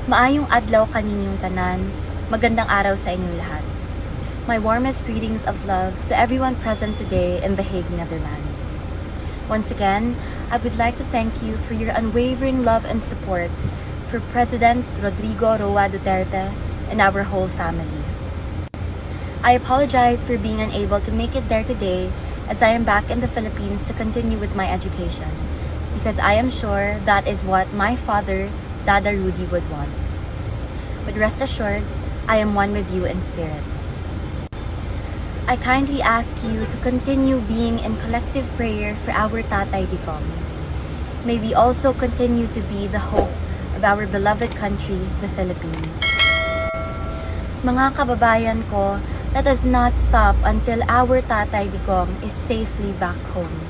Maayong adlaw kaninyong tanan, magandang araw sa inyong lahat. My warmest greetings of love to everyone present today in The Hague, Netherlands. Once again, I would like to thank you for your unwavering love and support for President Rodrigo Roa Duterte and our whole family. I apologize for being unable to make it there today as I am back in the Philippines to continue with my education, because I am sure that is what my father, Dada Rudy, would want. But rest assured, I am one with you in spirit. I kindly ask you to continue being in collective prayer for our Tatay Digong. May we also continue to be the hope of our beloved country, the Philippines. Mga kababayan ko, let us not stop until our Tatay Digong is safely back home.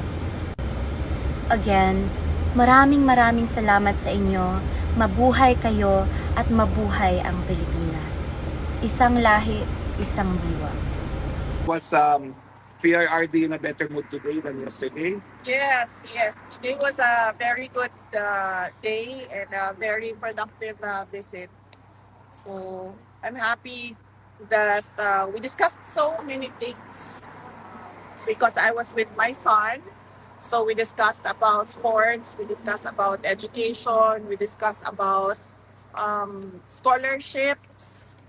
Again, maraming salamat sa inyo. Mabuhay kayo at mabuhay ang Pilipinas. Isang lahi, isang diwa. Was PRRD in a better mood today than yesterday? Yes. Today was a very good day and a very productive visit. So I'm happy that we discussed so many things because I was with my son. So we discussed about sports, we discussed about education, we discussed about scholarships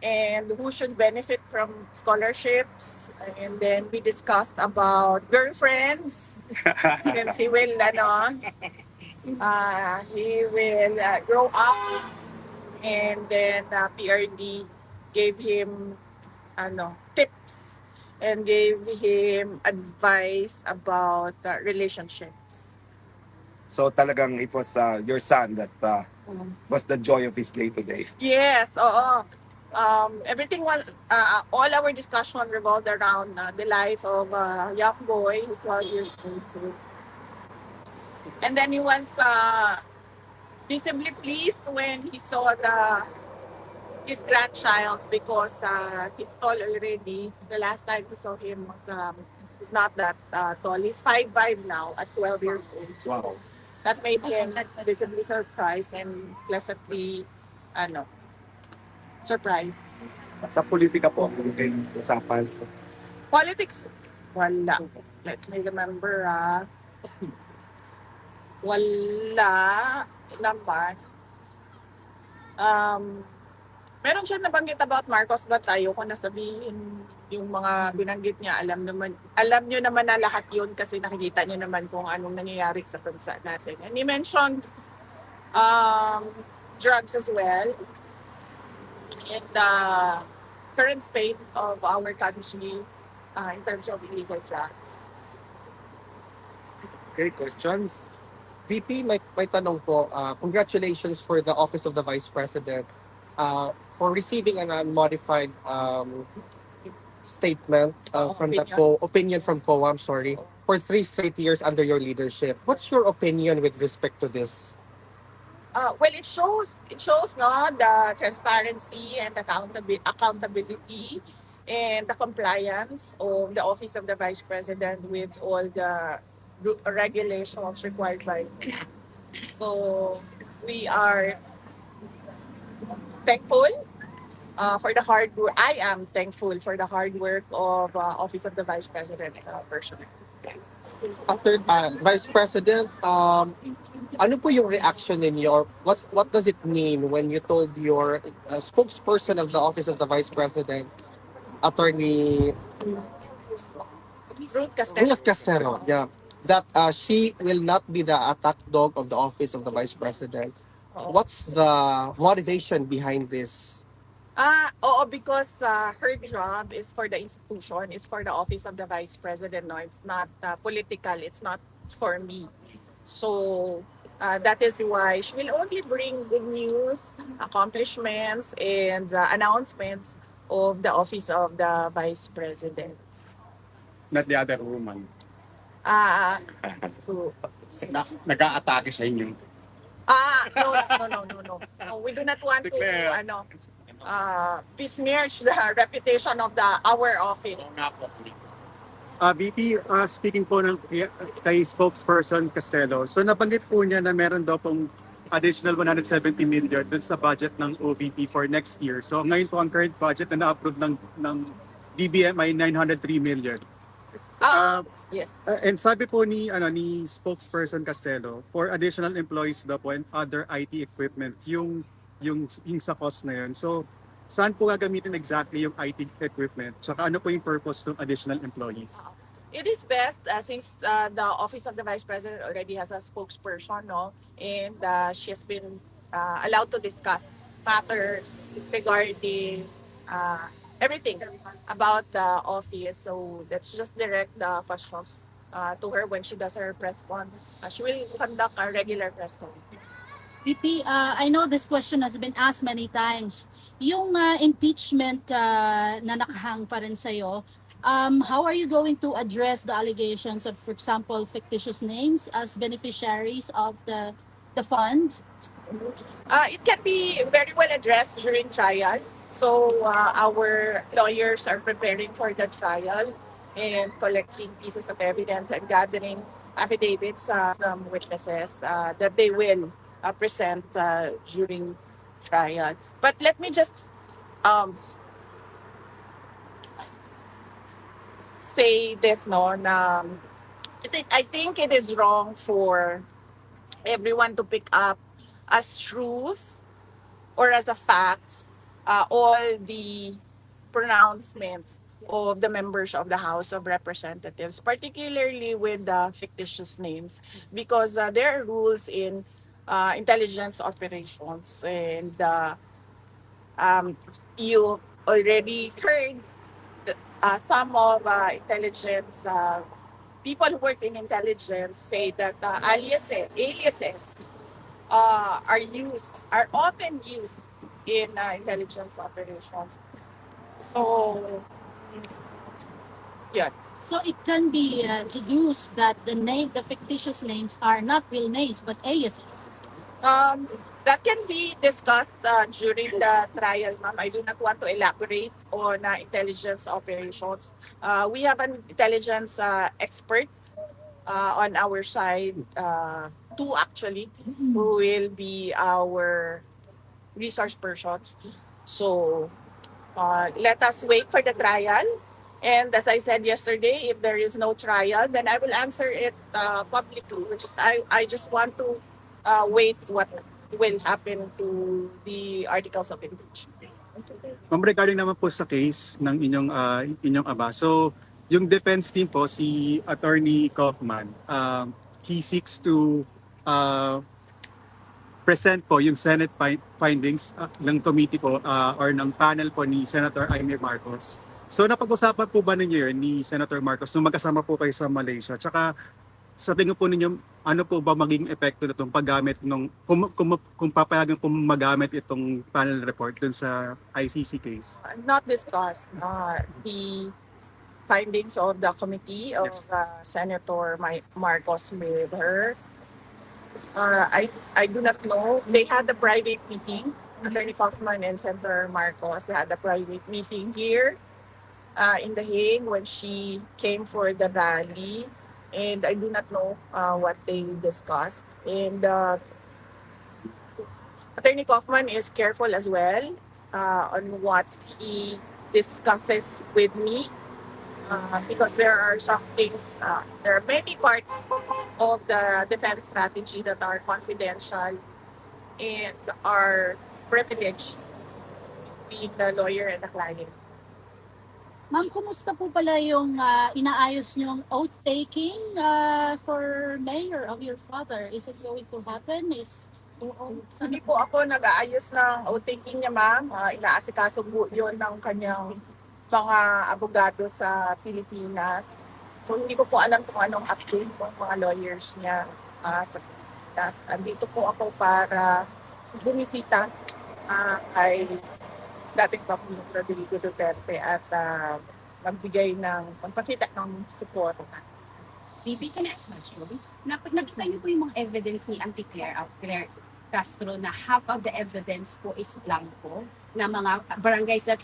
and who should benefit from scholarships. And then we discussed about girlfriends since he will grow up, and then PRD gave him tips and gave him advice about relationships. So talagang it was your son that was the joy of his day today. Yes, oo. Everything was, all our discussion revolved around the life of a young boy who's 12 years old. So. And then he was visibly pleased when he saw his grandchild because he's tall already. The last time we saw him was he's not that tall. He's 5'5" now at 12 years old. Wow. That made him visibly surprised and pleasantly surprised. Sa politika po, okay, usapan. Politics, wala. Let me remember, wala naman. Meron siya nabanggit about Marcos, but ayoko na sabihin yung mga binanggit niya. Alam nyo naman na lahat yun kasi nakikita nyo naman kung anong nangyayari sa bansa natin. And he mentioned drugs as well. And the current state of our country in terms of illegal drugs. Okay, questions? VP, may tanong po. Congratulations for the Office of the Vice President for receiving an unmodified statement from opinion from COA, I'm sorry, for 3 straight years under your leadership. What's your opinion with respect to this? Well, it shows the transparency and accountability and the compliance of the Office of the Vice President with all the regulations required by. So we are thankful for the hard work. I am thankful for the hard work of Office of the Vice President personally. After Vice President, ano po yung reaction ninyo? Or what does it mean when you told your spokesperson of the Office of the Vice President, Attorney Ruth Castelo, that she will not be the attack dog of the Office of the Vice President? What's the motivation behind this? Because her job is for the institution, is for the Office of the Vice President. No, it's not political. It's not for me. So that is why she will only bring good news, accomplishments, and announcements of the Office of the Vice President. Not the other woman. So Nag-a-atake sa inyo. no. We do not want to besmirch the reputation of our office. Oo nga po. VP, speaking po kay spokesperson Castelo, so nabanggit po niya na meron daw pong additional 170 million dun sa budget ng OVP for next year. So ngayon po ang current budget na na-approve ng DBM ay 903 million. Yes. And sabi po ni spokesperson Castelo, for additional employees daw po and other IT equipment, yung sa cost na yun. So, saan po gagamitin exactly yung IT equipment? Tsaka ano po yung purpose ng additional employees? It is best since the office of the vice president already has a spokesperson, no, and she has been allowed to discuss matters regarding everything about the office. So let's just direct the questions to her when she does her press con. She will conduct a regular press con. VP, I know this question has been asked many times. Yung impeachment na nakahang pa rin sa'yo, how are you going to address the allegations of, for example, fictitious names as beneficiaries of the fund? It can be very well addressed during trial. So our lawyers are preparing for the trial and collecting pieces of evidence and gathering affidavits from witnesses that they will present during trial. But let me just say this, no, na I think it is wrong for everyone to pick up as truth or as a fact all the pronouncements of the members of the House of Representatives, particularly with the fictitious names, because there are rules in intelligence operations, and you already heard some of intelligence people who work in intelligence say that aliases are often used in intelligence operations. So, yeah. So it can be deduced that the fictitious names are not real names but aliases. That can be discussed during the trial, ma'am. I do not want to elaborate on intelligence operations. We have an intelligence expert on our side, two actually, who will be our resource persons. So let us wait for the trial. And as I said yesterday, if there is no trial, then I will answer it publicly, which is I just want to wait what will happen to the articles of impeachment. Ma'am, regarding naman po sa case ng inyong aba. So, yung defense team po, si Attorney Kaufman, he seeks to present po yung Senate findings ng committee po or ng panel po ni Senator Amy Marcos. So napag-usapan po ba ninyo yun ni Senator Marcos nung magkasama po kayo sa Malaysia? Tsaka sa tingin po ninyo, ano po ba maging epekto nitong paggamit kung papayagan po magamit itong panel report dun sa ICC case? Not discussed the findings of the committee of Senator Marcos with her. I do not know. They had a private meeting. Attorney Kaufman and Senator Marcos had a private meeting here in The Hague when she came for the rally. And I do not know what they discussed. And Attorney Kaufman is careful as well on what he discusses with me. Because there are some things, there are many parts of the defense strategy that are confidential and are privileged between the lawyer and the client. Ma'am, kumusta po pala yung inaayos niyong oath-taking for mayor of your father? Is it going to happen? Hindi po ako nag-aayos ng oath-taking niya, ma'am. Inaasikaso po yun ng kanyang mga abogado sa Pilipinas. So hindi ko po alam kung anong update ng mga lawyers niya sa Pilipinas. Andito po ako para bumisita kay dating Pangulong Rodrigo Duterte at magpakita ng support. VP, can I ask question? Nag-explain niyo po yung mga evidence ni Claire Castro na half of the evidence po is blanco, na mga barangays that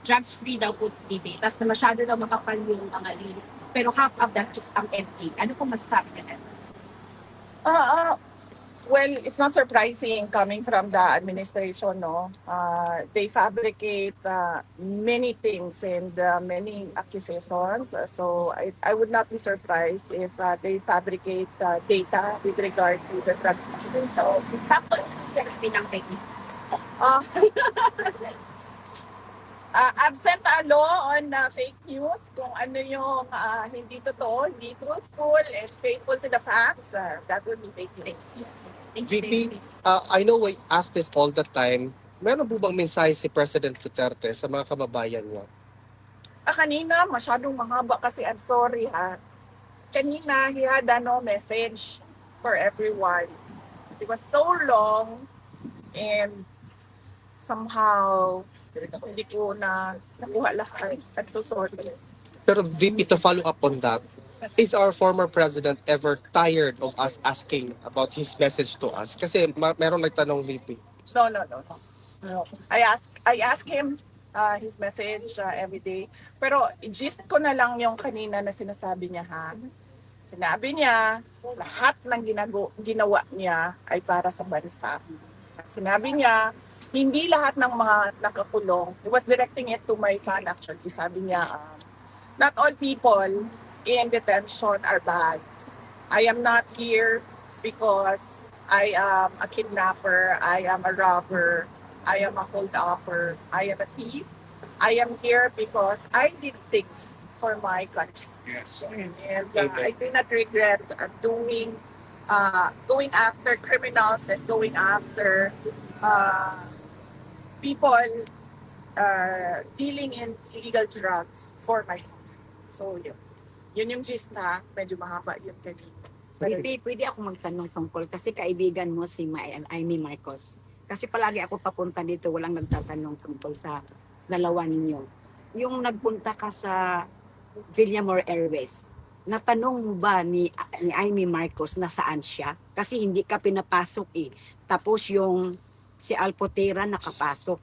drugs-free daw po debate. Tapos na masyado daw makapal yung mga list. Pero half of that is empty. Ano po masasabi ka na? Well, it's not surprising coming from the administration, no? They fabricate many things and many accusations. So I would not be surprised if they fabricate data with regard to the drug situation. So, Example, ng fake news. uh, absent a law on fake news, kung ano yung hindi totoo, hindi truthful, and faithful to the facts, that would be fake news. VP, I know we ask this all the time. Meron po bang mensahe si President Duterte sa mga kababayan niya? Kanina, masyadong mahaba kasi I'm sorry ha. Kanina, he had message for everyone. It was so long and somehow hindi ko na nakuha lahat. I'm so sorry. Pero VP, to follow up on that, is our former president ever tired of us asking about his message to us? Kasi meron nagtanong VP. No. I ask him his message every day. Pero gist ko na lang yung kanina na sinasabi niya ha. Sinabi niya, lahat ng ginawa niya ay para sa bansa. At sinabi niya, hindi lahat ng mga nakakulong. He was directing it to my son actually. Sabi niya, not all people in detention are bad. I am not here because I am a kidnapper, I am a robber, I am a holdupper, I am a thief. I am here because I did things for my country. Yes. And I do not regret going after criminals and going after people dealing in illegal drugs for my country. So yun yung gist na medyo mahaba yun kanina. Pwede ako magtanong tungkol kasi kaibigan mo si Amy Marcos. Kasi palagi ako papunta dito, walang nagtatanong tungkol sa dalawa ninyo. Yung nagpunta ka sa Villamor Airways, natanong mo ba ni Amy Marcos na saan siya? Kasi hindi ka pinapasok eh. Tapos yung si Alpotera nakapasok.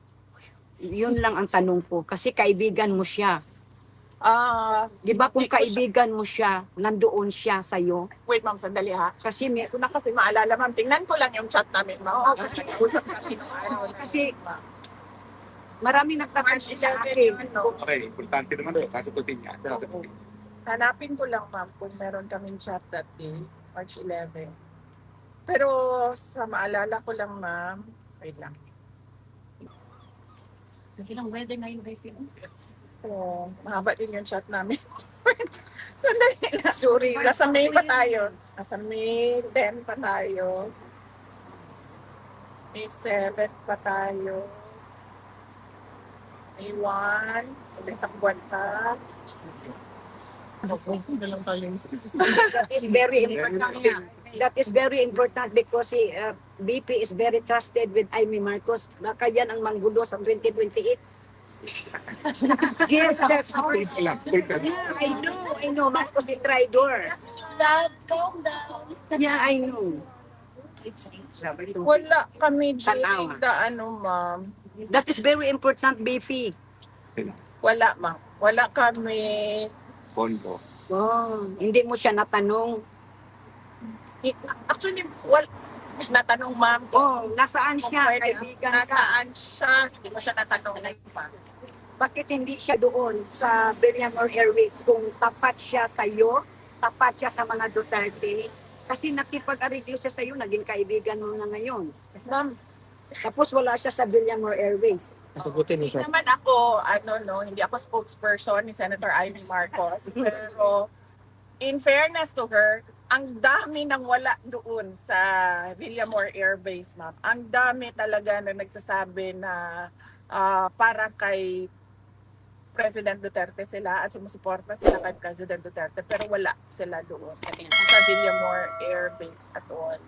Yun lang ang tanong ko. Kasi kaibigan mo siya. Di ba kung Hindi ko siya- kaibigan mo siya, nandoon siya sa'yo? Wait ma'am, sandali ha. Kasi may, Hindi ko na kasi maalala ma'am. Tingnan ko lang yung chat namin ma'am. Oo, kasi- usap kami nung araw. na Kasi- yun, ma'am. maraming nagtatanong March sa 11 akin. yun, no? Okay, importante naman ito. Sasagutin niya. Sasagutin. Hanapin ko lang ma'am kung meron kaming chat that day, March 11. Pero sa maalala ko lang ma'am, wait lang. Ilang weather ngayon ba yung Oo, mahaba din yung chat namin. Sandali lang. Sorry. Nasa May pa tayo. Nasa May 10 pa tayo. May 7 pa tayo. May 1. So, may isang buwan pa. That is very important. That is very important because si BP is very trusted with Amy Marcos. Baka yan ang manggulo sa 2028. Yes, that's Wait lang. Wait lang. Yeah, I know. Marcos is traitor. Love, calm down. Yeah, I know. Wala kami during Tanawa. the ma'am. That is very important, BP. Wala, ma'am. Wala kami. Pondo. Oh, hindi mo siya natanong. Actually, natanong ma'am Oh, nasaan kung siya? pwede, Kaibigan ka. nasaan siya. Hindi mo siya natanong. Bakit hindi siya doon sa Villamor Airways kung tapat siya sa iyo, tapat siya sa mga Duterte? Kasi nakipag-ariglo siya sa iyo, naging kaibigan mo na ngayon. Ma'am, Tapos wala siya sa Villamor Airways. Sagutin mo hindi siya. naman ako, hindi ako spokesperson ni Senator Amy Marcos. Pero, in fairness to her, ang dami nang wala doon sa Villamor Air Base, ma'am. Ang dami talaga na nagsasabi na para kay President Duterte sila at sumusuporta sila kay President Duterte pero wala sila doon sa Villamor Air Base at all.